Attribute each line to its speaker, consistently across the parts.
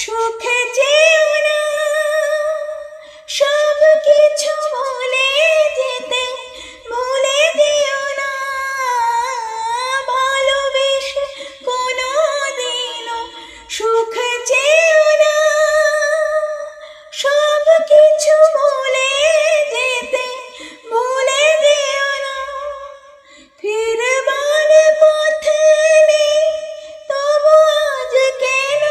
Speaker 1: সুখে যেও না, সব কিছু ভুলে যেতে ভুলে দিও না। ভালোবেসে কোনো দিনও সুখ চেও না, সব কিছু ভুলে যেতে ভুলে দিও না। ফিরবার পথে নেই তবু আজ কেন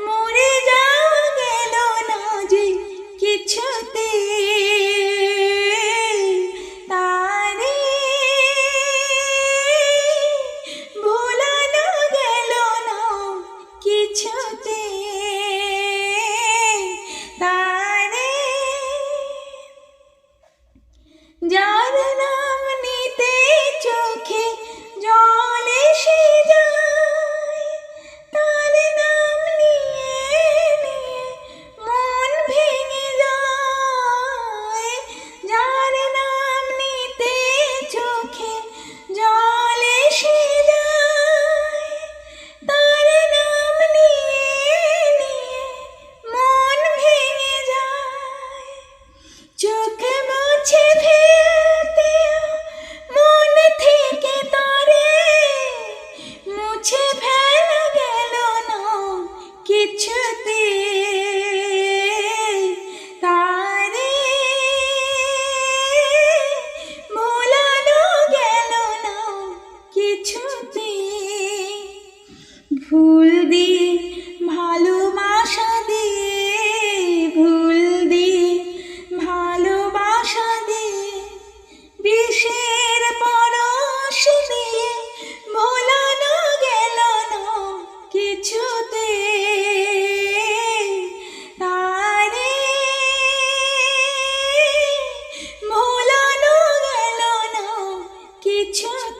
Speaker 1: মরে যাওয়া গেল না যে কিছুতে। তারে ভোলানো গেল না কিছুতে। তারে যার নাম নিতে চোখে জল এসে যায়, তার নাম নিয়ে নিয়ে মন ভেঙে যায়। যার নাম নিতে চোখে জল এসে যায়, তার নাম নিয়ে নিয়ে মন ভেঙে যায়। চোখ মুছে ফেলতে মন থেকে তারে মুছে ফেলা গেল না কিছুতে। তারে ভোলানো গেল না কিছুতে। ভুল দিয়ে ভালোবাসা দিয়ে, ভুল দিয়ে ভালোবাসা দিয়ে, বিষের পরশ দিয়ে ভোলানো গেল না কিছুতে। তারে ভোলানো গেল না কিছুতে।